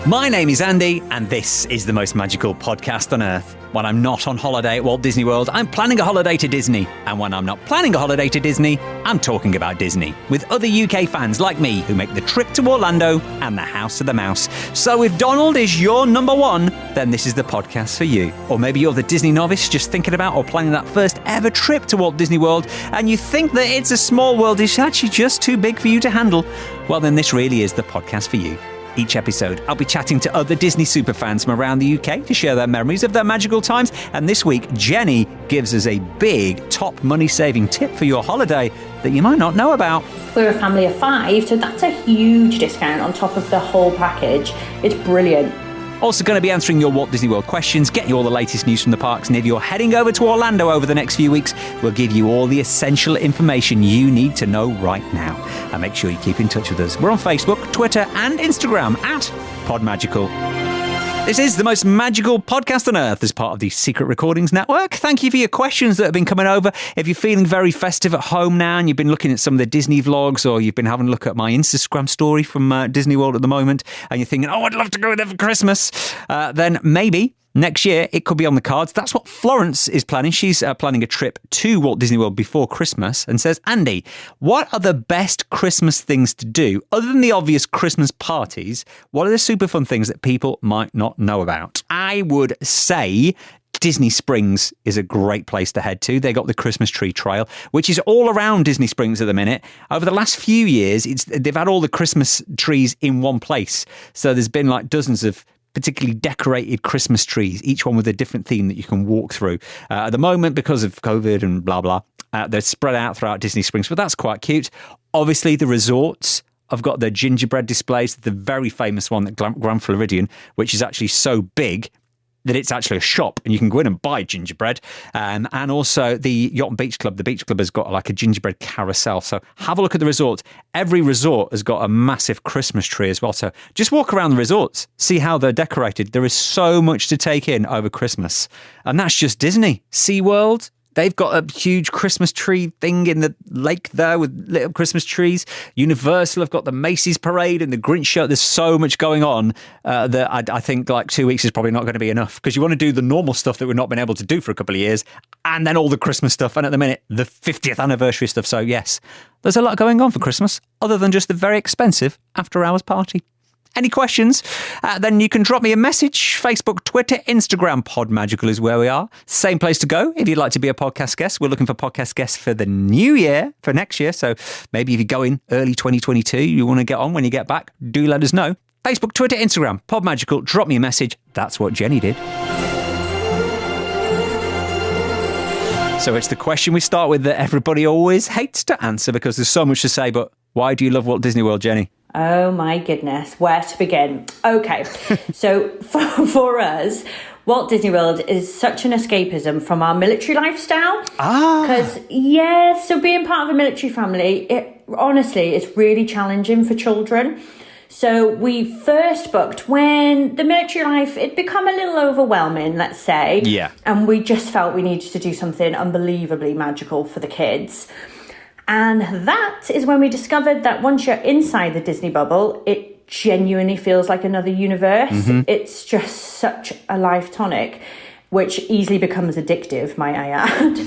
My name is Andy, and this is the most magical podcast on earth. When I'm not on holiday at Walt Disney World, I'm planning a holiday to Disney. And when I'm not planning a holiday to Disney, I'm talking about Disney with other UK fans like me who make the trip to Orlando and the House of the Mouse. So if Donald is your number one, then this is the podcast for you. Or maybe you're the Disney novice just thinking about or planning that first ever trip to Walt Disney World, and you think that It's a Small World is actually just too big for you to handle. Well, then this really is the podcast for you. Each episode, I'll be chatting to other Disney superfans from around the UK to share their memories of their magical times. And this week, Jenny gives us a big top money-saving tip for your holiday that you might not know about. We're a family of 5, so that's a huge discount on top of the whole package. It's brilliant. Also going to be answering your Walt Disney World questions, getting you all the latest news from the parks, and if you're heading over to Orlando over the next few weeks, we'll give you all the essential information you need to know right now. And make sure you keep in touch with us. We're on Facebook, Twitter, and Instagram at PodMagical. This is the most magical podcast on earth as part of the Secret Recordings Network. Thank you for your questions that have been coming over. If you're feeling very festive at home now and you've been looking at some of the Disney vlogs, or you've been having a look at my Instagram story from Disney World at the moment, and you're thinking, oh, I'd love to go there for Christmas, then maybe next year it could be on the cards. That's what Florence is planning. She's planning a trip to Walt Disney World before Christmas and says, Andy, what are the best Christmas things to do? Other than the obvious Christmas parties, what are the super fun things that people might not know about? I would say Disney Springs is a great place to head to. They got the Christmas tree trail, which is all around Disney Springs at the minute. Over the last few years, they've had all the Christmas trees in one place. So there's been like dozens of particularly decorated Christmas trees, each one with a different theme that you can walk through. At the moment, because of COVID and blah, blah, they're spread out throughout Disney Springs, but that's quite cute. Obviously, the resorts have got their gingerbread displays, the very famous one at Grand Floridian, which is actually so big that it's actually a shop and you can go in and buy gingerbread. And also the Yacht and Beach Club. The Beach Club has got like a gingerbread carousel. So have a look at the resort. Every resort has got a massive Christmas tree as well. So just walk around the resorts, see how they're decorated. There is so much to take in over Christmas. And that's just Disney. SeaWorld, they've got a huge Christmas tree thing in the lake there with little Christmas trees. Universal have got the Macy's parade and the Grinch show. There's so much going on that I think like 2 weeks is probably not going to be enough, because you want to do the normal stuff that we've not been able to do for a couple of years, and then all the Christmas stuff, and at the minute, the 50th anniversary stuff. So yes, there's a lot going on for Christmas, other than just the very expensive after-hours party. Any questions? Then you can drop me a message. Facebook, Twitter, Instagram. PodMagical is where we are. Same place to go if you'd like to be a podcast guest. We're looking for podcast guests for the new year, for next year. So maybe if you go in early 2022, you want to get on when you get back, do let us know. Facebook, Twitter, Instagram. PodMagical. Drop me a message. That's what Jenny did. So it's the question we start with that everybody always hates to answer because there's so much to say. But why do you love Walt Disney World, Jenny? Oh my goodness, where to begin? Okay, so for us, Walt Disney World is such an escapism from our military lifestyle. Because, so being part of a military family, honestly, it's really challenging for children. So we first booked when the military life, it'd become a little overwhelming, let's say. Yeah. And we just felt we needed to do something unbelievably magical for the kids. And that is when we discovered that once you're inside the Disney bubble, it genuinely feels like another universe. Mm-hmm. It's just such a life tonic, which easily becomes addictive, might I add.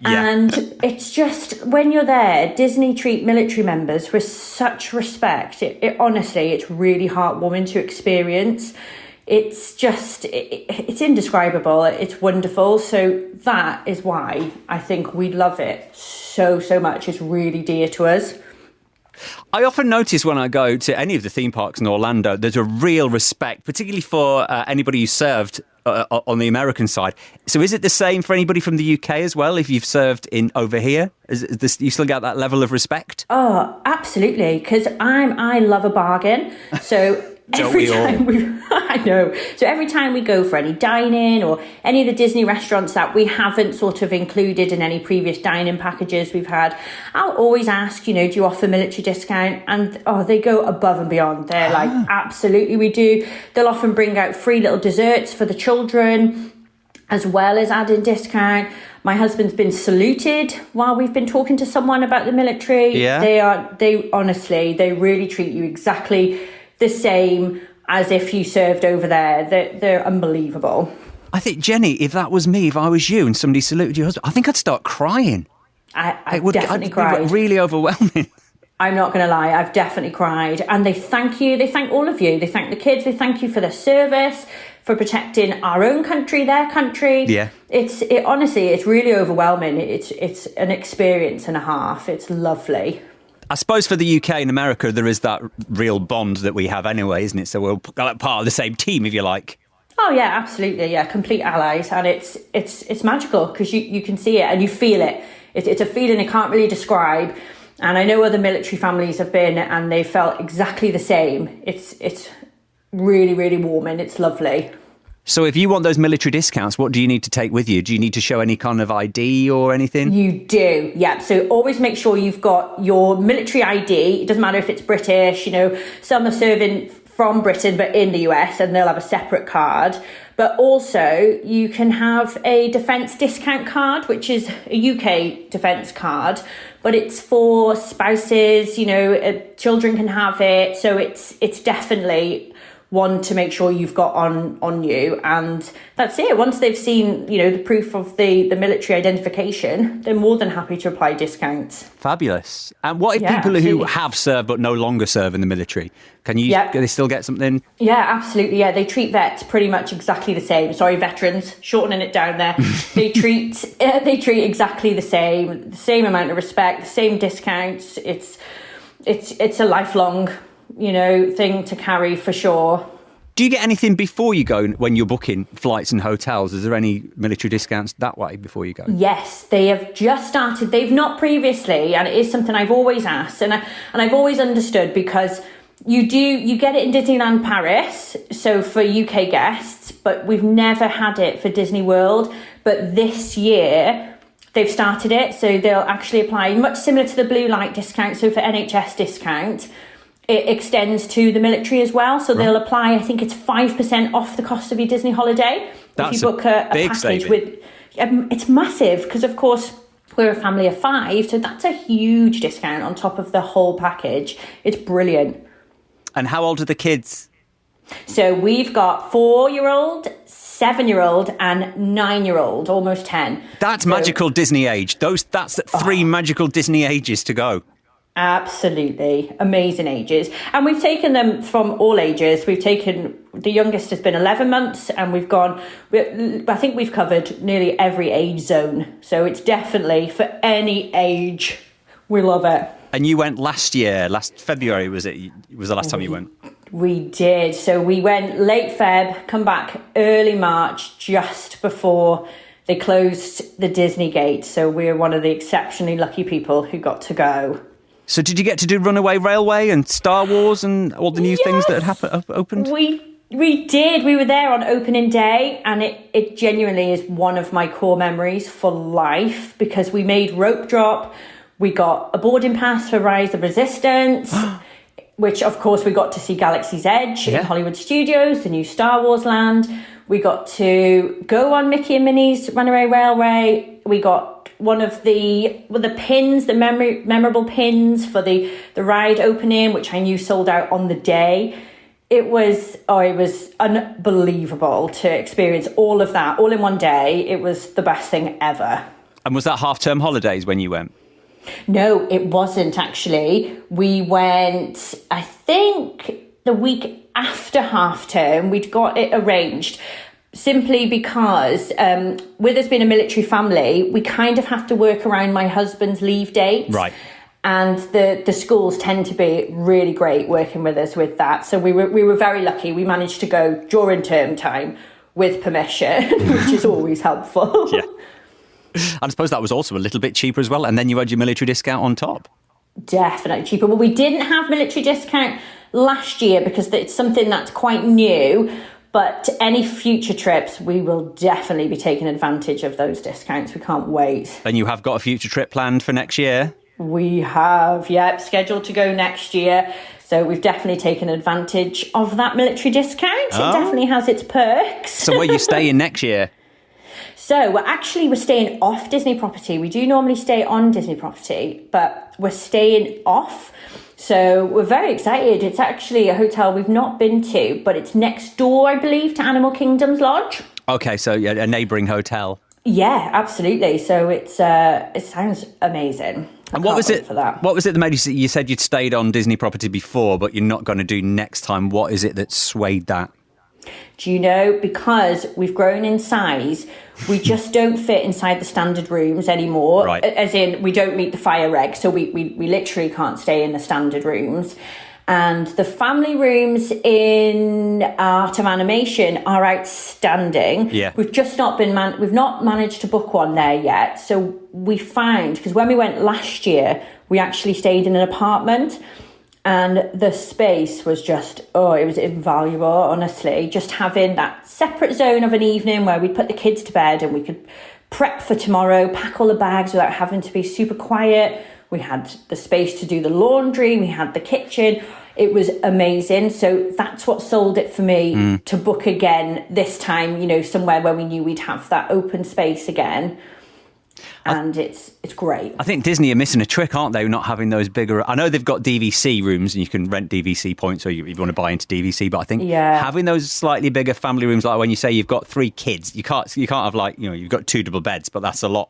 Yeah. And it's just, when you're there, Disney treat military members with such respect. Honestly, it's really heartwarming to experience. It's just, it's indescribable. It's wonderful. So that is why I think we love it so much. It's really dear to us. I often notice when I go to any of the theme parks in Orlando, there's a real respect, particularly for anybody who served on the American side. So is it the same for anybody from the UK as well, if you've served in over here? You still get that level of respect? Oh, absolutely, because I love a bargain. So every time I know. So every time we go for any dine-in or any of the Disney restaurants that we haven't sort of included in any previous dine-in packages we've had, I'll always ask, do you offer military discount? And they go above and beyond. They're like, absolutely we do. They'll often bring out free little desserts for the children, as well as adding discount. My husband's been saluted while we've been talking to someone about the military. Yeah. They honestly, they really treat you exactly the same. as if you served over there. They're unbelievable. I think, Jenny, if that was me, if I was you and somebody saluted your husband, I think I'd start crying. I would definitely cry. Really overwhelming. I'm not going to lie, I've definitely cried. And they thank you. They thank all of you. They thank the kids. They thank you for their service, for protecting our own country, their country. Yeah. Honestly, it's really overwhelming. It's an experience and a half. It's lovely. I suppose for the UK and America, there is that real bond that we have anyway, isn't it? So we're part of the same team, if you like. Oh, yeah, absolutely. Yeah, complete allies. And it's magical because you can see it and you feel it. It's a feeling I can't really describe. And I know other military families have been and they felt exactly the same. It's really, really warming. It's lovely. So if you want those military discounts, what do you need to take with you? Do you need to show any kind of ID or anything? You do, yeah. So always make sure you've got your military ID. It doesn't matter if it's British, some are serving from Britain but in the US and they'll have a separate card. But also you can have a defence discount card, which is a UK defence card, but it's for spouses, children can have it. So it's definitely one to make sure you've got on you. And that's it. Once they've seen, the proof of the military identification, they're more than happy to apply discounts. Fabulous. And what if people who have served but no longer serve in the military? Can they still get something? Yeah, absolutely. Yeah, they treat vets pretty much exactly the same. Sorry, veterans, shortening it down there. They treat exactly the same amount of respect, the same discounts. It's a lifelong thing to carry for sure. Do you get anything before you go when you're booking flights and hotels? Is there any military discounts that way before you go? Yes, they have just started. They've not previously, and it is something I've always asked and I've always understood because you get it in Disneyland Paris, so for UK guests, but we've never had it for Disney World. But this year they've started it, so they'll actually apply much similar to the blue light discount. So for NHS discount, it extends to the military as well. So they'll apply, I think it's 5% off the cost of your Disney holiday. That's if you book a big package saving. with, it's massive because of course we're a family of 5. So that's a huge discount on top of the whole package. It's brilliant. And how old are the kids? So we've got 4-year-old, 7-year-old and 9-year-old, almost 10. That's magical Disney age. That's 3 magical Disney ages to go. Absolutely. Amazing ages. And we've taken them from all ages. The youngest has been 11 months and I think we've covered nearly every age zone. So it's definitely for any age. We love it. And you went last February, was it? Was the last time you went? We did. So we went late Feb, come back early March, just before they closed the Disney gate. So we're one of the exceptionally lucky people who got to go. So did you get to do Runaway Railway and Star Wars and all the new things that had opened? We did. We were there on opening day and it genuinely is one of my core memories for life because we made rope drop. We got a boarding pass for Rise of Resistance, which of course we got to see Galaxy's Edge in Hollywood Studios, the new Star Wars land. We got to go on Mickey and Minnie's Runaway Railway. We got one of the pins, the memorable pins for the ride opening, which I knew sold out on the day. It was unbelievable to experience all of that all in one day. It was the best thing ever. And was that half-term holidays when you went? No, it wasn't actually. We went, I think, the week after half-term. We'd got it arranged. Simply because with us being a military family, we kind of have to work around my husband's leave dates. Right. And the schools tend to be really great working with us with that. So we were very lucky. We managed to go during term time with permission, which is always helpful. Yeah. And I suppose that was also a little bit cheaper as well. And then you had your military discount on top. Definitely cheaper. Well, we didn't have military discount last year because it's something that's quite new. But any future trips, we will definitely be taking advantage of those discounts. We can't wait. And you have got a future trip planned for next year? We have, scheduled to go next year. So we've definitely taken advantage of that military discount. Oh. It definitely has its perks. So where are you staying next year? So we're staying off Disney property. We do normally stay on Disney property, but we're staying off. So we're very excited. It's actually a hotel we've not been to, but it's next door, I believe, to Animal Kingdom's lodge. Okay, so yeah, a neighbouring hotel. Yeah, absolutely. So it sounds amazing. And what was it for that? What was it that made you said you'd stayed on Disney property before, but you're not going to do next time? What is it that swayed that? Do you know, because we've grown in size, we just don't fit inside the standard rooms anymore. Right. As in, we don't meet the fire reg, so we literally can't stay in the standard rooms. And the family rooms in Art of Animation are outstanding. Yeah. We've just not we've not managed to book one there yet. So we found, because when we went last year, we actually stayed in an apartment. And the space was just, it was invaluable, honestly. Just having that separate zone of an evening where we put the kids to bed and we could prep for tomorrow, pack all the bags without having to be super quiet. We had the space to do the laundry. We had the kitchen. It was amazing. So that's what sold it for me to book again this time, somewhere where we knew we'd have that open space again. And it's great. I think Disney are missing a trick, aren't they? Not having those bigger... I know they've got DVC rooms and you can rent DVC points or if you want to buy into DVC, but I think having those slightly bigger family rooms, like when you say you've got 3 kids, you can't have you've got 2 double beds, but that's a lot.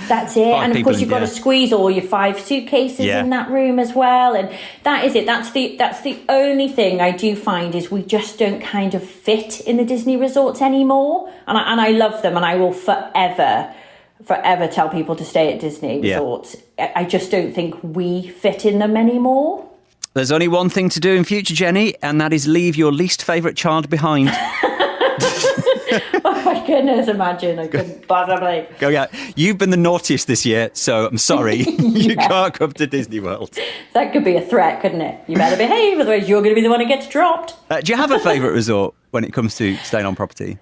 That's it. And of course you've got to squeeze all your 5 suitcases in that room as well. And that is it. That's the only thing I do find is we just don't kind of fit in the Disney resorts anymore. And I love them and I will forever tell people to stay at Disney resorts. I just don't think we fit in them anymore. There's only one thing to do in future, Jenny, and that is leave your least favourite child behind. Oh my goodness, imagine. I couldn't possibly. Go, yeah. You've been the naughtiest this year, so I'm sorry. You can't come to Disney World. That could be a threat, couldn't it? You better behave, otherwise you're going to be the one who gets dropped. Do you have a favourite resort when it comes to staying on property?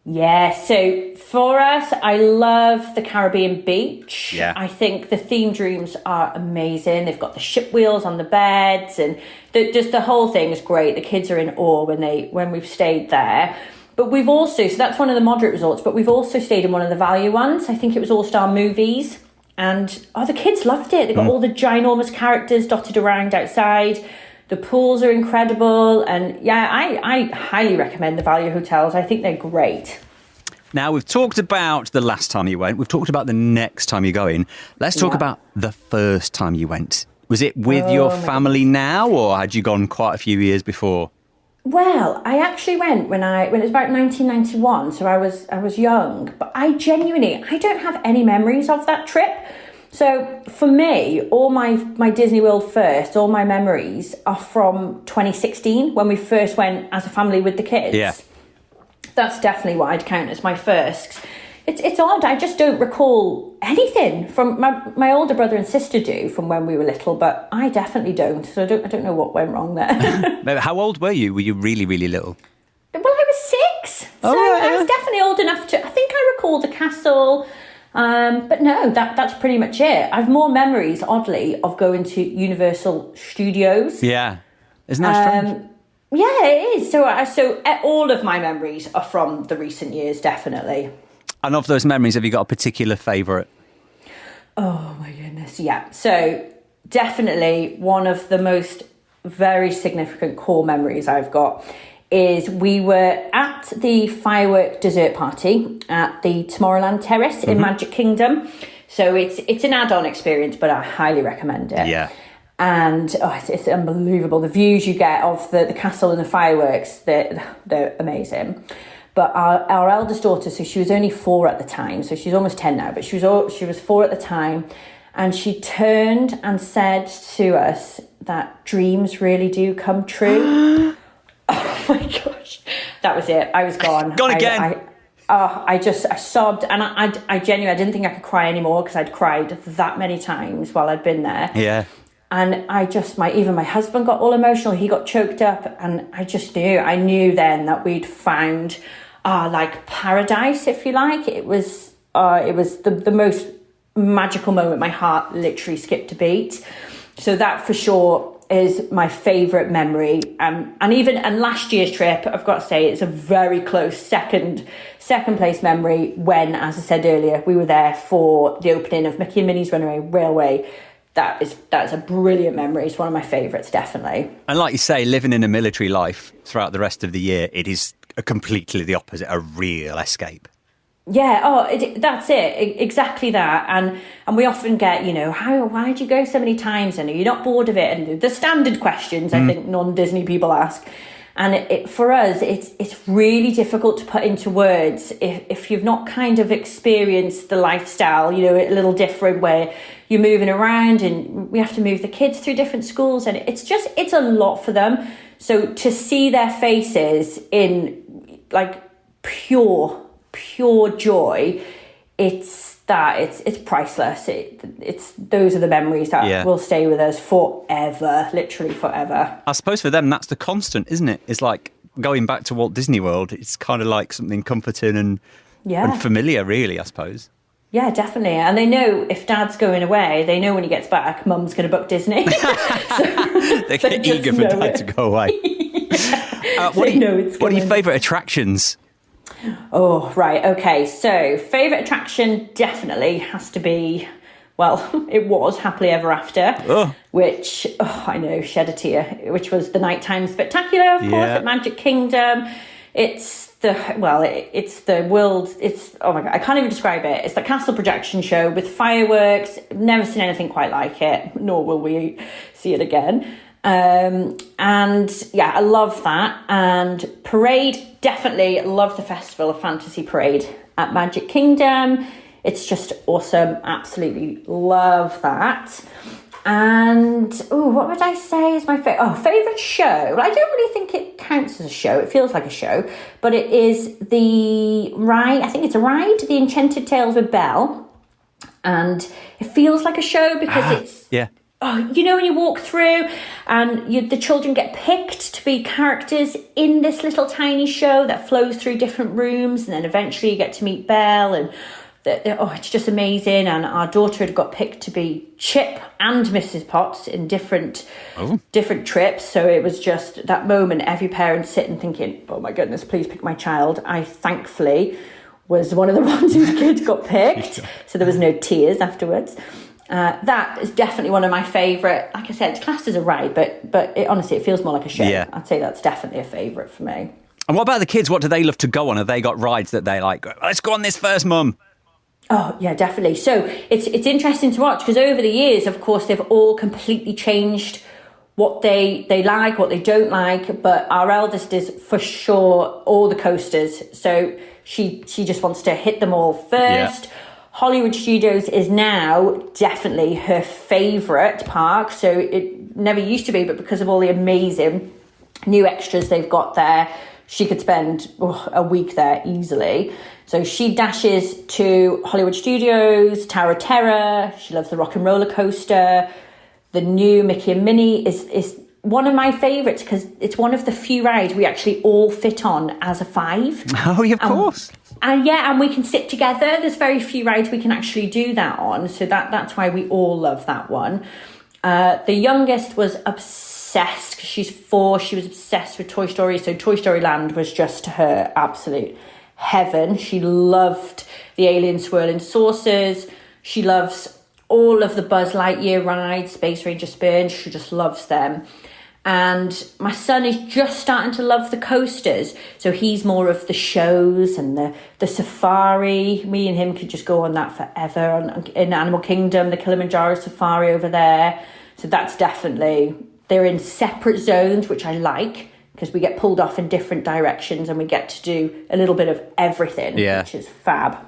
Yeah, so for us, I love the Caribbean beach. Yeah. I think the themed rooms are amazing. They've got the ship wheels on the beds and just the whole thing is great. The kids are in awe when we've stayed there. But we've also, so that's one of the moderate resorts, but we've also stayed in one of the value ones. I think it was All Star Movies. And the kids loved it. They've got all the ginormous characters dotted around outside. The pools are incredible. And yeah, I highly recommend the value hotels. I think they're great. Now, we've talked about the last time you went. We've talked about the next time you're going. Let's talk about the first time you went. Was it with your family now, or had you gone quite a few years before? Well, I actually went when it was about 1991, so I was young. But I don't have any memories of that trip. So for me, all my Disney World first, all my memories are from 2016 when we first went as a family with the kids. Yeah. That's definitely what I'd count as my first. It's odd. I just don't recall anything from my older brother and sister do from when we were little, but I definitely don't. So I don't know what went wrong there. How old were you? Were you really, really little? Well, I was 6. So I was definitely old enough to... I think I recall the castle... but no, that's pretty much it. I have more memories, oddly, of going to Universal Studios. Yeah. Isn't that strange? Yeah, it is. So all of my memories are from the recent years, definitely. And of those memories, have you got a particular favourite? Oh, my goodness, yeah. So definitely one of the most very significant core memories I've got is we were at the firework dessert party at the Tomorrowland Terrace in Magic Kingdom. So it's an add-on experience, but I highly recommend it. Yeah. And it's unbelievable. The views you get of the castle and the fireworks, they're amazing. But our eldest daughter, so she was only 4 at the time, so she's almost 10 now, but she was 4 at the time, and she turned and said to us that dreams really do come true. Oh my gosh, that was it. I was gone. Gone again. I sobbed, and I genuinely didn't think I could cry anymore because I'd cried that many times while I'd been there. Yeah. And even my husband got all emotional. He got choked up, and I knew then that we'd found like paradise, if you like. It was the most magical moment. My heart literally skipped a beat. So that for sure is my favourite memory. And last year's trip, I've got to say, it's a very close second place memory when, as I said earlier, we were there for the opening of Mickey and Minnie's Runaway Railway. that's a brilliant memory. It's one of my favourites, definitely. And like you say, living in a military life throughout the rest of the year, it is completely the opposite, a real escape. Yeah, that's it, exactly that. And we often get, why did you go so many times, and are you not bored of it? And the standard questions I think non-Disney people ask. And for us, it's really difficult to put into words if you've not kind of experienced the lifestyle, a little different, where you're moving around and we have to move the kids through different schools, and it's a lot for them. So to see their faces in like pure joy, it's priceless. It's those are the memories that will stay with us forever, literally forever. I suppose for them that's the constant, isn't it? It's like going back to Walt Disney World. It's kind of like something comforting and familiar, really, I suppose. Yeah, definitely. And they know if Dad's going away, they know when he gets back, Mum's going to book Disney. They're eager for Dad to go away. What are your favourite attractions? Oh, right. Okay. So favourite attraction definitely has to be, it was Happily Ever After, which, I know, shed a tear, which was the nighttime spectacular, of course, at Magic Kingdom. It's the world, oh my God, I can't even describe it. It's the castle projection show with fireworks. Never seen anything quite like it, nor will we see it again. I love that. And parade, definitely love the Festival of Fantasy Parade at Magic Kingdom. It's just awesome. Absolutely love that. And, what would I say is my favourite show? Well, I don't really think it counts as a show. It feels like a show. But it is the ride, I think it's a ride, The Enchanted Tales with Belle. And it feels like a show because it's... Yeah. When you walk through and the children get picked to be characters in this little tiny show that flows through different rooms, and then eventually you get to meet Belle, and it's just amazing. And our daughter had got picked to be Chip and Mrs. Potts in different trips, so it was just that moment, every parent sitting thinking, oh my goodness, please pick my child. I thankfully was one of the ones whose kid got picked, so there was no tears afterwards. That is definitely one of my favourite. Like I said, it's classed as a ride, but honestly, it feels more like a show. Yeah. I'd say that's definitely a favourite for me. And what about the kids? What do they love to go on? Have they got rides that they like? Let's go on this first, Mum. Oh, yeah, definitely. So it's interesting to watch because over the years, of course, they've all completely changed what they like, what they don't like. But our eldest is for sure all the coasters. So she just wants to hit them all first. Yeah. Hollywood Studios is now definitely her favourite park. So it never used to be, but because of all the amazing new extras they've got there, she could spend a week there easily. So she dashes to Hollywood Studios, Tower of Terror. She loves the Rock and Roller Coaster. The new Mickey and Minnie is one of my favourites because it's one of the few rides we actually all fit on as a 5. Oh, yeah, of course. And we can sit together. There's very few rides we can actually do that on. So that's why we all love that one. The youngest was obsessed because she's 4. She was obsessed with Toy Story. So Toy Story Land was just her absolute heaven. She loved the alien swirling saucers. She loves all of the Buzz Lightyear rides, Space Ranger Spin. She just loves them. And my son is just starting to love the coasters. So he's more of the shows and the safari. Me and him could just go on that forever. In Animal Kingdom, the Kilimanjaro safari over there. So that's definitely, they're in separate zones, which I like because we get pulled off in different directions and we get to do a little bit of everything, which is fab.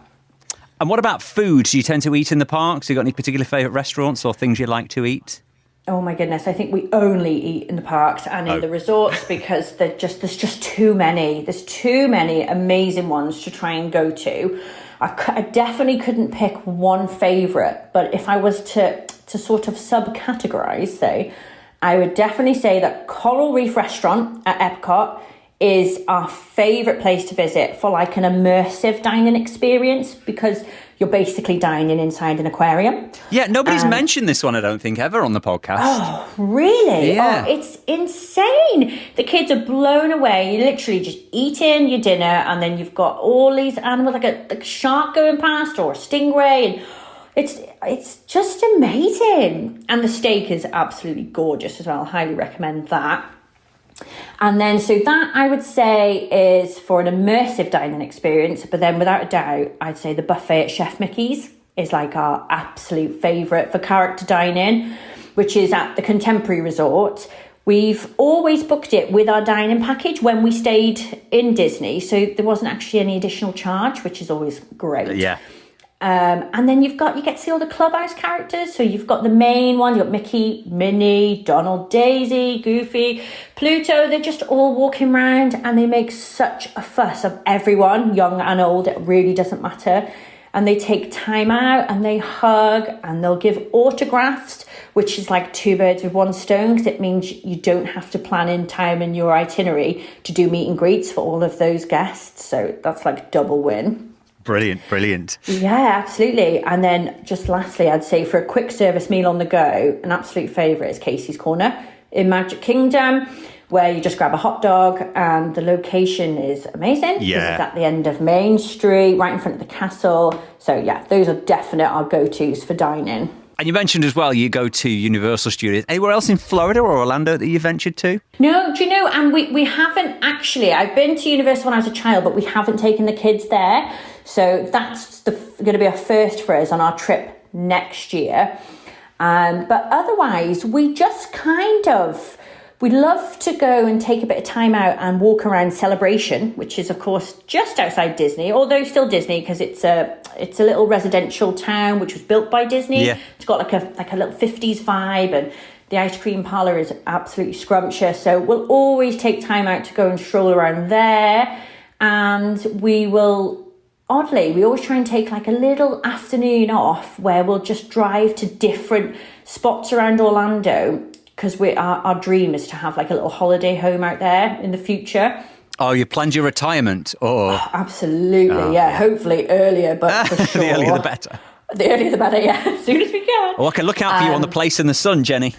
And what about food? Do you tend to eat in the parks? You got any particular favourite restaurants or things you like to eat? Oh my goodness, I think we only eat in the parks and in the resorts because there's just too many. There's too many amazing ones to try and go to. I definitely couldn't pick one favourite, but if I was to sort of subcategorise, say, I would definitely say that Coral Reef Restaurant at Epcot is our favourite place to visit for like an immersive dining experience because you're basically dining inside an aquarium. Yeah, nobody's mentioned this one, I don't think, ever on the podcast. Oh, really? Yeah. Oh, it's insane. The kids are blown away. You're literally just eating your dinner and then you've got all these animals, like a shark going past or a stingray. And It's just amazing. And the steak is absolutely gorgeous as well. Highly recommend that. And then, so that I would say is for an immersive dining experience. But then without a doubt, I'd say the buffet at Chef Mickey's is like our absolute favourite for character dining, which is at the Contemporary Resort. We've always booked it with our dining package when we stayed in Disney. So there wasn't actually any additional charge, which is always great. Yeah. And then you get to see all the clubhouse characters. So you've got the main ones. You've got Mickey, Minnie, Donald, Daisy, Goofy, Pluto. They're just all walking around and they make such a fuss of everyone, young and old. It really doesn't matter. And they take time out and they hug and they'll give autographs, which is like two birds with one stone, because it means you don't have to plan in time in your itinerary to do meet and greets for all of those guests. So that's like double win. Brilliant. Yeah, absolutely. And then just lastly, I'd say for a quick service meal on the go, an absolute favourite is Casey's Corner in Magic Kingdom, where you just grab a hot dog and the location is amazing. Yeah. It's at the end of Main Street, right in front of the castle. So yeah, those are definite our go-tos for dining. And you mentioned as well, you go to Universal Studios. Anywhere else in Florida or Orlando that you ventured to? No, do you know, and we haven't actually. I've been to Universal when I was a child, but we haven't taken the kids there. So that's going to be a first for us on our trip next year. But otherwise, we just we'd love to go and take a bit of time out and walk around Celebration, which is, of course, just outside Disney, although still Disney because it's a little residential town which was built by Disney. Yeah. It's got like a little 50s vibe, and the ice cream parlour is absolutely scrumptious. So we'll always take time out to go and stroll around there. And we always try and take like a little afternoon off where we'll just drive to different spots around Orlando, because our dream is to have like a little holiday home out there in the future. Oh, you planned your retirement? Oh, absolutely, yeah. Hopefully earlier, but for sure. The earlier the better. The earlier the better, yeah. As soon as we can. Oh, I can look out for you on the Place in the Sun, Jenny.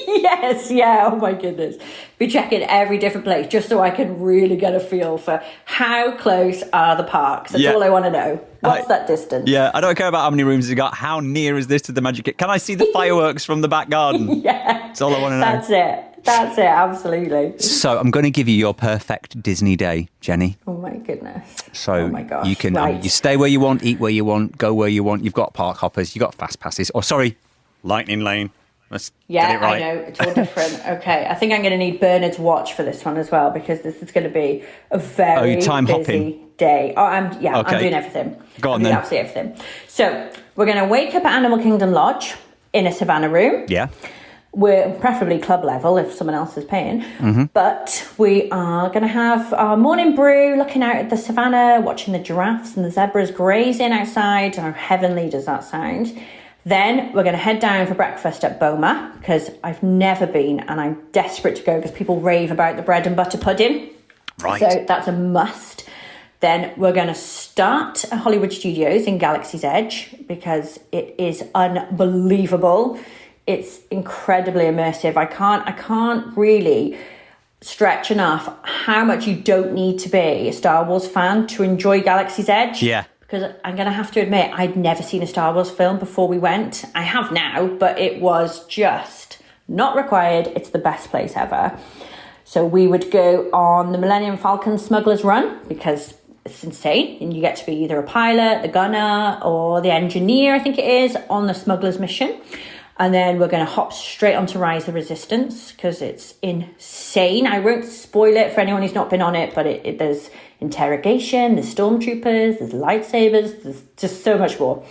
Yes, yeah. Oh my goodness. Be checking every different place just so I can really get a feel for how close are the parks. That's all I want to know. What's that distance? Yeah, I don't care about how many rooms you got. How near is this to the Magic Kingdom? Can I see the fireworks from the back garden? Yeah. That's all I want to know. That's it, absolutely. So I'm going to give you your perfect Disney day, Jenny. Oh my goodness. So oh my gosh. you can right. You stay where you want, eat where you want, go where you want. You've got park hoppers, you've got fast passes. Or sorry, Lightning Lane. Let's get it right. I know, it's all different. Okay, I think I'm going to need Bernard's watch for this one as well, because this is going to be a very busy day. Oh, I'm doing everything. Go on then. Absolutely everything. So we're going to wake up at Animal Kingdom Lodge in a Savannah room. Yeah. We're preferably club level if someone else is paying. Mm-hmm. But we are going to have our morning brew, looking out at the savannah, watching the giraffes and the zebras grazing outside. How heavenly does that sound? Then we're going to head down for breakfast at Boma, because I've never been and I'm desperate to go because people rave about the bread and butter pudding. Right. So that's a must. Then we're going to start at Hollywood Studios in Galaxy's Edge, because it is unbelievable. It's incredibly immersive. I can't really stretch enough how much you don't need to be a Star Wars fan to enjoy Galaxy's Edge. Yeah. Because I'm going to have to admit, I'd never seen a Star Wars film before we went. I have now, but it was just not required. It's the best place ever. So we would go on the Millennium Falcon Smuggler's Run, because it's insane. And you get to be either a pilot, the gunner, or the engineer, I think it is, on the smuggler's mission. And then we're going to hop straight onto Rise of the Resistance, because it's insane. I won't spoil it for anyone who's not been on it, but there's interrogation, there's stormtroopers, there's lightsabers, there's just so much more.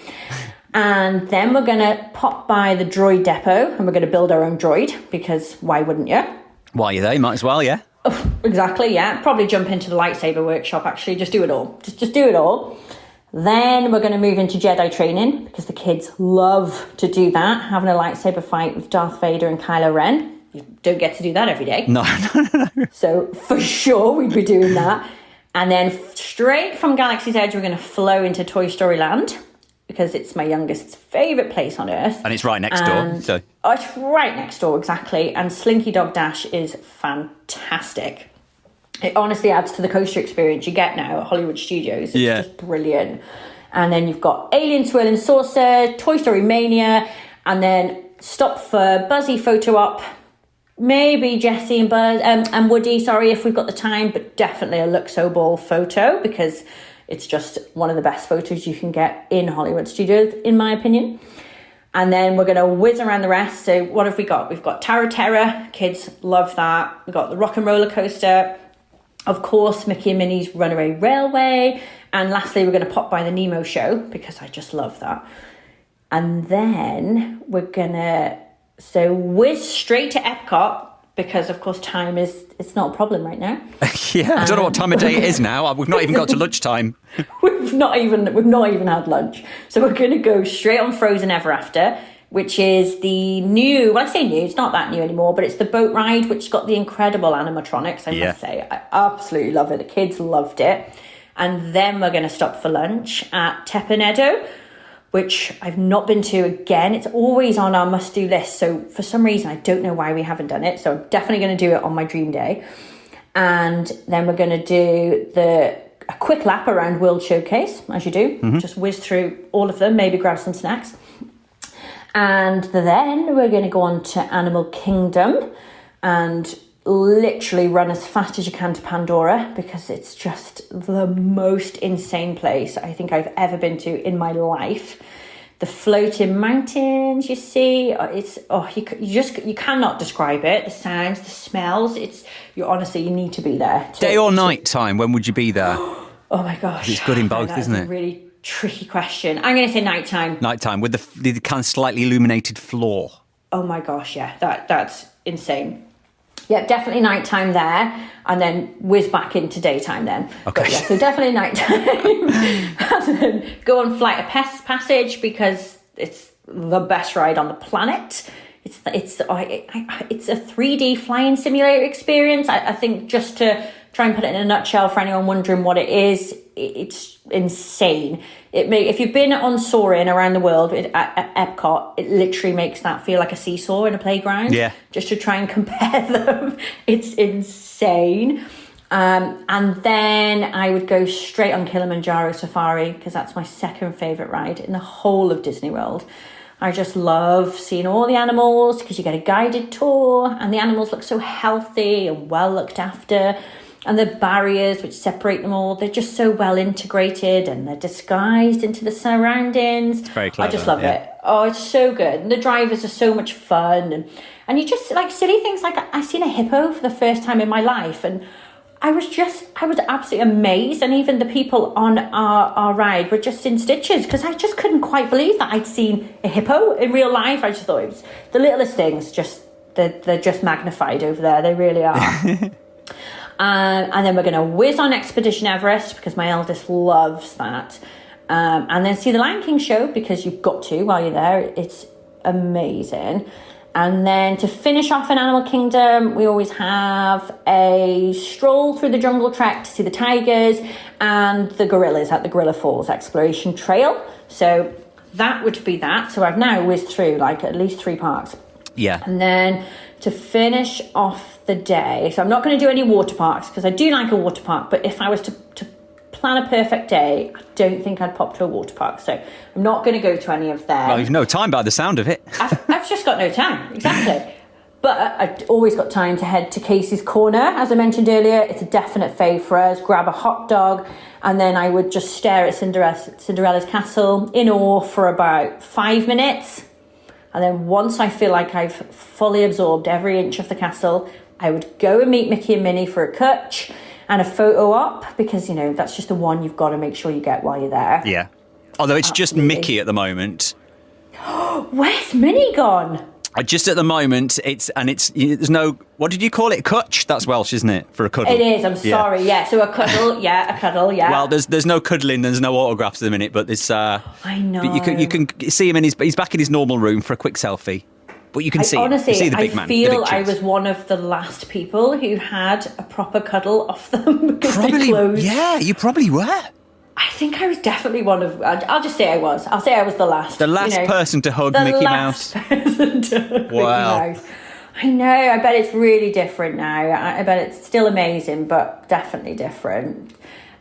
And then we're going to pop by the droid depot, and we're going to build our own droid, because why wouldn't you? While you're there, you might as well, yeah. Oh, exactly, yeah. Probably jump into the lightsaber workshop, actually. Just do it all. Just do it all. Then we're going to move into Jedi training, because the kids love to do that, having a lightsaber fight with Darth Vader and Kylo Ren. You don't get to do that every day. No. So for sure we'd be doing that. And then straight from Galaxy's Edge, we're going to flow into Toy Story Land, because it's my youngest's favourite place on earth. And it's right next door. So. Oh, it's right next door, exactly. And Slinky Dog Dash is fantastic. It honestly adds to the coaster experience you get now at Hollywood Studios. It's just brilliant. And then you've got Alien Swirling Saucer, Toy Story Mania, and then stop for Buzzy Photo Op. Maybe Jessie and Buzz and Woody, sorry, if we've got the time, but definitely a Luxo Ball photo because it's just one of the best photos you can get in Hollywood studios, in my opinion. And then we're going to whiz around the rest. So what have we got? We've got Tower of Terror. Kids love that. We've got the Rock and Roller Coaster. Of course, Mickey and Minnie's Runaway Railway. And lastly, we're going to pop by the Nemo show because I just love that. And then we're going to whiz straight to Epcot because, of course, time it's not a problem right now. Yeah, I don't know what time of day it is now. We've not even got to lunchtime. We've not even had lunch. So we're going to go straight on Frozen Ever After, which is the new, well, I say new, it's not that new anymore, but it's the boat ride, which got the incredible animatronics, I must say. I absolutely love it. The kids loved it. And then we're going to stop for lunch at Tepanedo, which I've not been to again. It's always on our must-do list. So for some reason, I don't know why we haven't done it. So I'm definitely going to do it on my dream day. And then we're going to do a quick lap around World Showcase, as you do. Mm-hmm. Just whiz through all of them, maybe grab some snacks. And then we're going to go on to Animal Kingdom and literally run as fast as you can to Pandora because it's just the most insane place I think I've ever been to in my life. The floating mountains, you see, you cannot describe it. The sounds, the smells, you need to be there. Day or night time, when would you be there? Oh my gosh. It's good in both, isn't it? A really tricky question. I'm going to say nighttime. Nighttime with the kind of slightly illuminated floor. Oh my gosh, yeah, that's insane. Yeah, definitely nighttime there, and then whiz back into daytime then. Okay. But yeah, so definitely nighttime. And then go on Flight of Passage because it's the best ride on the planet. It's a 3D flying simulator experience. I think just to try and put it in a nutshell for anyone wondering what it is, it's insane. If you've been on Soarin around the world at Epcot, it literally makes that feel like a seesaw in a playground. Yeah. Just to try and compare them. It's insane. And then I would go straight on Kilimanjaro Safari because that's my second favourite ride in the whole of Disney World. I just love seeing all the animals because you get a guided tour and the animals look so healthy and well looked after. And the barriers which separate them all, they're just so well integrated and they're disguised into the surroundings. It's very clever. I just love it. Oh, it's so good. And the drivers are so much fun. And you just like silly things like I seen a hippo for the first time in my life. And I was absolutely amazed. And even the people on our ride were just in stitches because I just couldn't quite believe that I'd seen a hippo in real life. I just thought it was the littlest things, they're just magnified over there. They really are. And then we're going to whiz on Expedition Everest because my eldest loves that. And then see the Lion King show because you've got to while you're there. It's amazing. And then to finish off in Animal Kingdom, we always have a stroll through the jungle trek to see the tigers and the gorillas at the Gorilla Falls Exploration Trail. So that would be that. So I've now whizzed through like at least 3 parks. Yeah. And then to finish off the day, so I'm not going to do any water parks because I do like a water park, but if I was to plan a perfect day, I don't think I'd pop to a water park. So I'm not going to go to any of them. Well, you've no time by the sound of it. I've just got no time, exactly. But I've always got time to head to Casey's Corner. As I mentioned earlier, it's a definite fave for us. Grab a hot dog, and then I would just stare at Cinderella's castle in awe for about 5 minutes. And then once I feel like I've fully absorbed every inch of the castle, I would go and meet Mickey and Minnie for a cutch and a photo op because, that's just the one you've got to make sure you get while you're there. Yeah. Although it's Absolutely. Just Mickey at the moment. Where's Minnie gone? Just at the moment, there's no, what did you call it? Cutch? That's Welsh, isn't it? For a cuddle. It is, I'm sorry, yeah. So a cuddle, yeah. Well, there's no cuddling, there's no autographs at the minute, but there's... I know. But you can see him he's back in his normal room for a quick selfie. But you can see honestly, you see the big man. I feel I was one of the last people who had a proper cuddle off them because they closed. Yeah, you probably were. I think I was definitely one of... I'll just say I was. I'll say I was the last. The last person to hug Mickey Mouse. The last person to hug Mickey Mouse. I know. I bet it's really different now. I bet it's still amazing, but definitely different.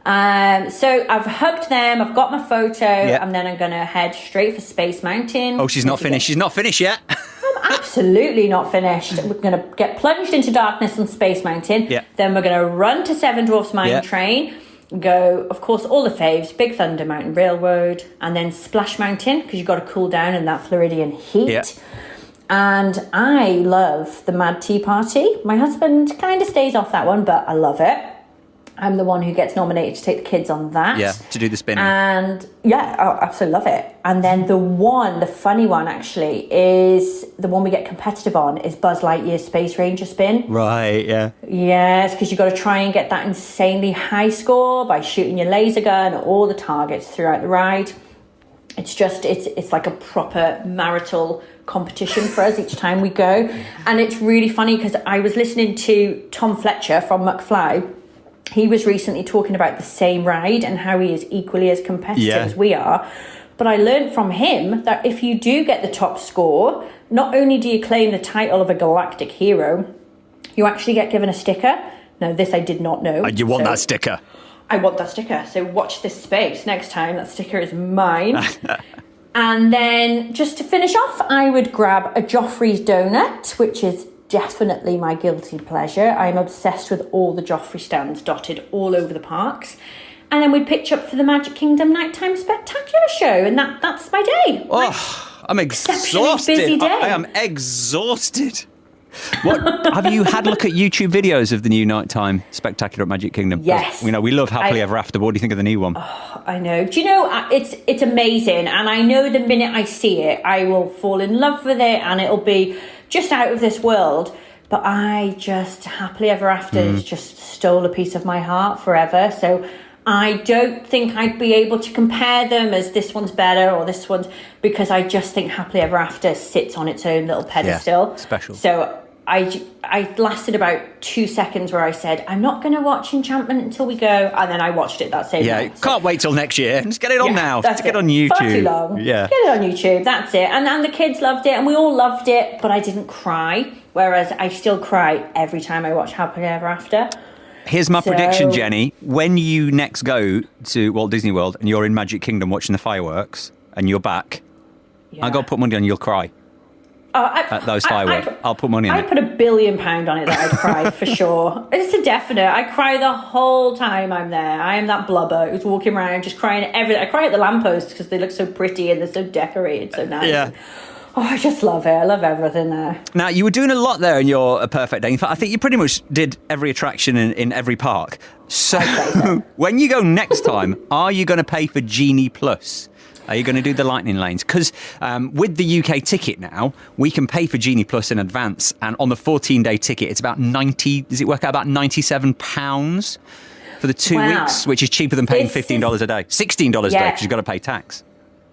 So I've hugged them, I've got my photo, and then I'm going to head straight for Space Mountain. Oh, she's not finished. She's not finished yet. I'm absolutely not finished. We're going to get plunged into darkness on Space Mountain. Yeah. Then we're going to run to Seven Dwarfs Mine Train. Go, of course, all the faves, Big Thunder Mountain Railroad, and then Splash Mountain, because you've got to cool down in that Floridian heat. Yeah. And I love the Mad Tea Party. My husband kind of stays off that one, but I love it. I'm the one who gets nominated to take the kids on that. Yeah, to do the spinning. And yeah, I absolutely love it. And then the funny one actually, is the one we get competitive on is Buzz Lightyear's Space Ranger spin. Right, yeah. Yes, because you've got to try and get that insanely high score by shooting your laser gun at all the targets throughout the ride. It's like a proper marital competition for us each time we go. And it's really funny because I was listening to Tom Fletcher from McFly. He was recently talking about the same ride and how he is equally as competitive as we are. But I learned from him that if you do get the top score, not only do you claim the title of a galactic hero, you actually get given a sticker. Now, this I did not know. You want that sticker? I want that sticker. So watch this space. Next time, that sticker is mine. And then just to finish off, I would grab a Joffrey's donut, which is definitely my guilty pleasure. I'm obsessed with all the Joffrey stands dotted all over the parks. And then we'd pitch up for the Magic Kingdom Nighttime Spectacular show, and that's my day. Oh, I'm exhausted. Busy day. I am exhausted. What have you had a look at YouTube videos of the new Nighttime Spectacular at Magic Kingdom? Yes. We love Happily Ever After, but what do you think of the new one? Oh, I know. Do you know, it's amazing, and I know the minute I see it, I will fall in love with it, and it'll be just out of this world. But I just, Happily Ever After has just stole a piece of my heart forever. So I don't think I'd be able to compare them as this one's better or this one's, because I just think Happily Ever After sits on its own little pedestal. Yeah, special. So I lasted about 2 seconds where I said, I'm not going to watch Enchantment until we go. And then I watched it that same night. Can't wait till next year. Just get it on now. That's get on YouTube. Far too long. Yeah. Get it on YouTube. That's it. And the kids loved it and we all loved it, but I didn't cry. Whereas I still cry every time I watch Happily Ever After. Here's my prediction, Jenny. When you next go to Walt Disney World and you're in Magic Kingdom watching the fireworks and you're back, I got to put money on you'll cry. At those fireworks. I'll put money on it. I'd put £1 billion on it that I'd cry for sure. It's a definite. I cry the whole time I'm there. I am that blubber who's walking around just crying at everything. I cry at the lampposts because they look so pretty and they're so decorated, so nice. Yeah. Oh, I just love it. I love everything there. Now, you were doing a lot there in your perfect day. In fact, I think you pretty much did every attraction in every park. So, when you go next time, are you going to pay for Genie Plus? Are you going to do the Lightning Lanes? Because with the UK ticket now, we can pay for Genie Plus in advance. And on the 14-day ticket, it's about does it work out about £97 for the 2 weeks, which is cheaper than paying $15 a day. $16 a day because you've got to pay tax.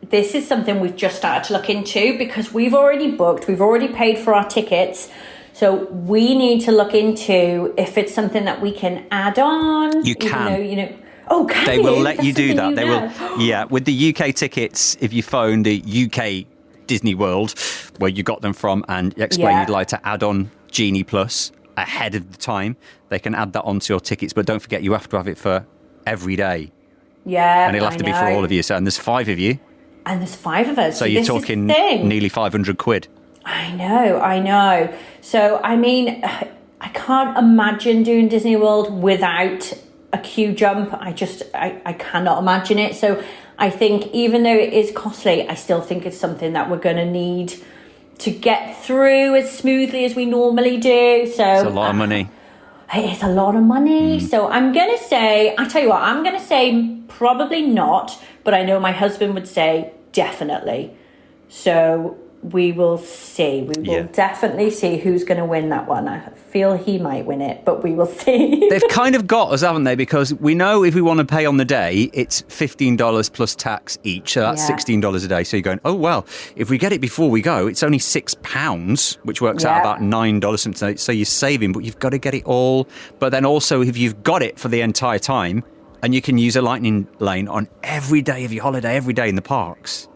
This is something we've just started to look into because we've already booked, we've already paid for our tickets. So we need to look into if it's something that we can add on. You can. You know, oh, can they will let you do that. They will. Yeah, with the UK tickets, if you phone the UK Disney World, where you got them from, and explain you'd like to add on Genie Plus ahead of the time, they can add that onto your tickets. But don't forget, you have to have it for every day. Yeah, and it'll have to be for all of you. So, and there's 5 of you. And there's 5 of us. So you're talking nearly 500 quid. I know. So, I mean, I can't imagine doing Disney World without a queue jump. I cannot imagine it. So I think even though it is costly, I still think it's something that we're going to need to get through as smoothly as we normally do. So it's a lot of money. It is a lot of money. So I'm going to say, I tell you what, I'm going to say probably not, but I know my husband would say definitely. So we will see. We will definitely see who's going to win that one. I feel he might win it, but we will see. They've kind of got us, haven't they? Because we know if we want to pay on the day, it's $15 plus tax each. So that's $16 a day. So you're going, oh, well, if we get it before we go, it's only £6, which works out about $9 something. So you're saving, but you've got to get it all. But then also, if you've got it for the entire time, and you can use a lightning lane on every day of your holiday, every day in the parks,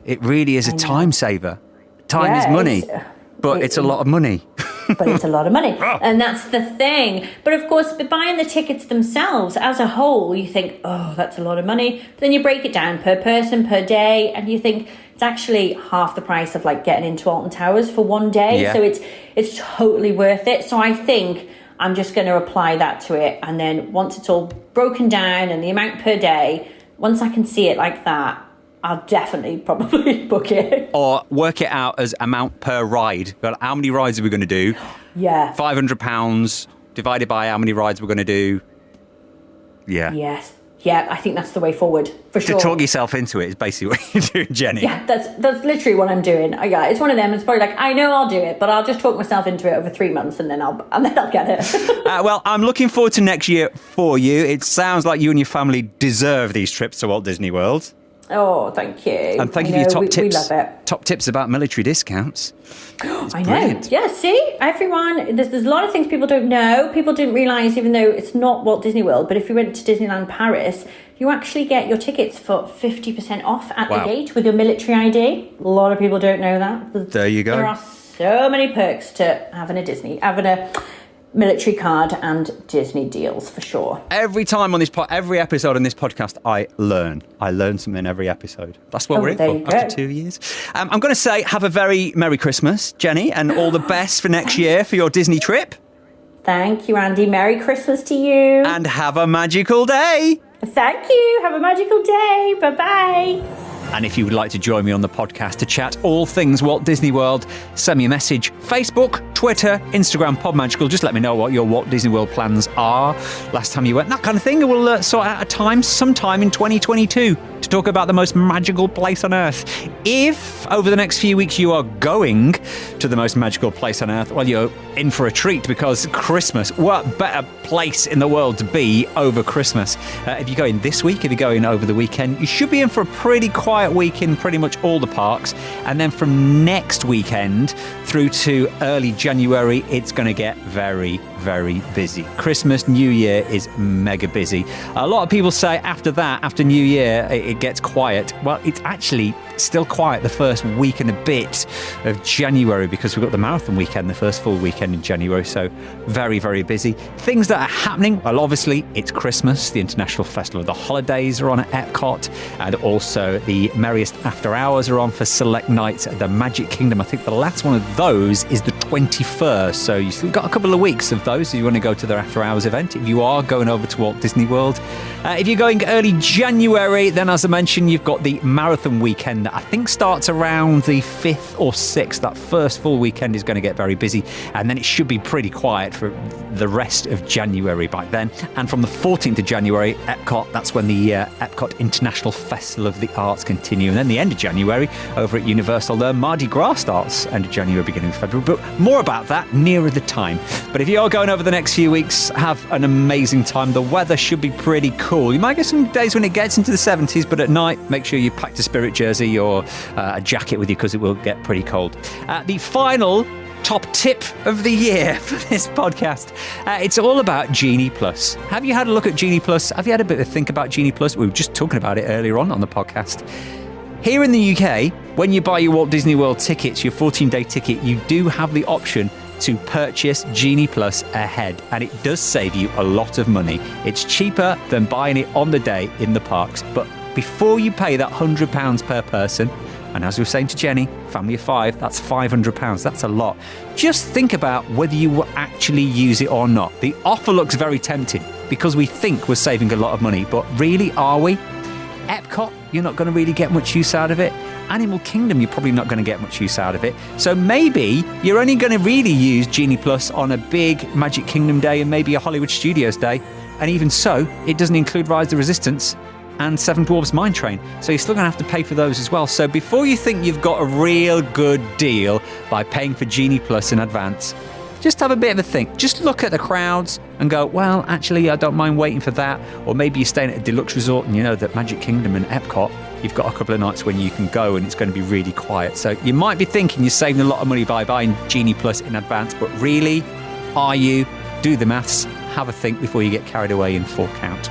it really is a time saver. Time is money, but it's a lot of money. but it's a lot of money. And that's the thing. But of course, buying the tickets themselves as a whole, you think, oh, that's a lot of money. But then you break it down per person, per day, and you think it's actually half the price of like getting into Alton Towers for one day. Yeah. So it's totally worth it. So I think I'm just going to apply that to it. And then once it's all broken down and the amount per day, once I can see it like that, I'll definitely probably book it. Or work it out as amount per ride. Well, how many rides are we going to do? Yeah. £500 divided by how many rides we're going to do. Yeah. Yes. Yeah, I think that's the way forward, for sure. To talk yourself into it is basically what you're doing, Jenny. Yeah, that's literally what I'm doing. Yeah, it's one of them. It's probably like, I know I'll do it, but I'll just talk myself into it over 3 months and then I'll get it. Well, I'm looking forward to next year for you. It sounds like you and your family deserve these trips to Walt Disney World. Oh, thank you. And thank you for your top tips. We love it. Top tips about military discounts. I know. Yeah, see, everyone, there's a lot of things people don't know. People didn't realise, even though it's not Walt Disney World, but if you went to Disneyland Paris, you actually get your tickets for 50% off at the gate with your military ID. A lot of people don't know that. There you go. There are so many perks to having a military card and Disney deals, for sure. Every time on every episode on this podcast, I learn something every episode. That's what we're in for after 2 years. I'm going to say have a very Merry Christmas, Jenny, and all the best for next year for your Disney trip. Thank you, Andy. Merry Christmas to you. And have a magical day. Thank you. Have a magical day. Bye-bye. And if you would like to join me on the podcast to chat all things Walt Disney World, send me a message. Facebook, Twitter, Instagram, Podmagical. Just let me know what your Walt Disney World plans are. Last time you went, that kind of thing. We'll sort out a time sometime in 2022 to talk about the most magical place on Earth. If over the next few weeks you are going to the most magical place on Earth, well, you're in for a treat because Christmas, what better place in the world to be over Christmas? If you're going this week, if you're going over the weekend, you should be in for a pretty quiet week in pretty much all the parks. And then from next weekend through to early January, it's going to get very, very busy. Christmas, New Year is mega busy. A lot of people say after that, after New Year, it gets quiet. Well, it's actually still quiet the first week and a bit of January because we've got the marathon weekend, the first full weekend in January. So very, very busy. Things that are happening, well, obviously it's Christmas. The International Festival of the Holidays are on at Epcot, and also the Merriest After Hours are on for select nights at the Magic Kingdom. I think the last one of those is the 21st. So you've still got a couple of weeks of those if you want to go to their After Hours event, if you are going over to Walt Disney World. If you're going early January, then as I mentioned, you've got the marathon weekend that I think starts around the 5th or 6th. That first full weekend is going to get very busy, and then it should be pretty quiet for the rest of January by then. And from the 14th of January, Epcot, that's when the Epcot International Festival of the Arts continue. And then the end of January, over at Universal, the Mardi Gras starts end of January, beginning of February. But more about that nearer the time. But if you are going over the next few weeks, have an amazing time. The weather should be pretty cool. You might get some days when it gets into the 70s, but at night, make sure you pack a spirit jersey or a jacket with you because it will get pretty cold. The final top tip of the year for this podcast. It's all about Genie Plus. Have you had a look at Genie Plus? Have you had a bit of a think about Genie Plus? We were just talking about it earlier on the podcast. Here in the UK, when you buy your Walt Disney World tickets, your 14-day ticket, you do have the option to purchase Genie Plus ahead, and it does save you a lot of money. It's cheaper than buying it on the day in the parks, but before you pay that £100 per person, and as we were saying to Jenny, family of 5, that's £500. That's a lot. Just think about whether you will actually use it or not. The offer looks very tempting because we think we're saving a lot of money, but really, are we? Epcot, you're not going to really get much use out of it. Animal Kingdom, you're probably not going to get much use out of it. So maybe you're only going to really use Genie Plus on a big Magic Kingdom day and maybe a Hollywood Studios day. And even so, it doesn't include Rise of the Resistance and Seven Dwarfs Mine Train. So you're still going to have to pay for those as well. So before you think you've got a real good deal by paying for Genie Plus in advance, just have a bit of a think. Just look at the crowds and go, well, actually, I don't mind waiting for that. Or maybe you're staying at a deluxe resort and you know that Magic Kingdom and Epcot, you've got a couple of nights when you can go and it's going to be really quiet. So you might be thinking you're saving a lot of money by buying Genie Plus in advance, but really, are you? Do the maths, have a think before you get carried away and fork out.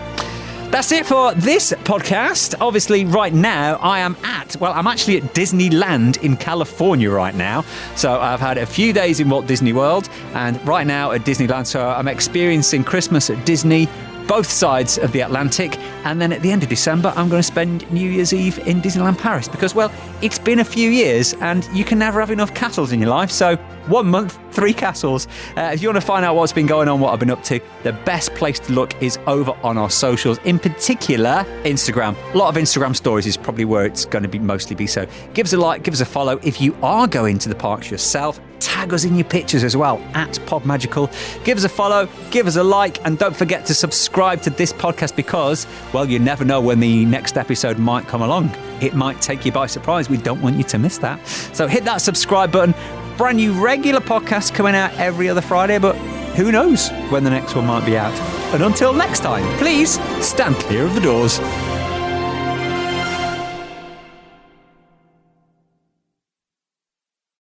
That's it for this podcast. Obviously, right now, I'm actually at Disneyland in California right now. So I've had a few days in Walt Disney World and right now at Disneyland. So I'm experiencing Christmas at Disney, both sides of the Atlantic. And then at the end of December, I'm going to spend New Year's Eve in Disneyland Paris because, well, it's been a few years and you can never have enough castles in your life. So 1 month, 3 castles. If you want to find out what's been going on, what I've been up to, the best place to look is over on our socials, in particular Instagram. A lot of Instagram stories is probably where it's going to be mostly be. So give us a like, give us a follow. If you are going to the parks yourself, tag us in your pictures as well, at PodMagical. Give us a follow, give us a like, and don't forget to subscribe to this podcast because, well, you never know when the next episode might come along. It might take you by surprise. We don't want you to miss that. So hit that subscribe button. Brand new regular podcast coming out every other Friday, but who knows when the next one might be out. And until next time, please stand clear of the doors.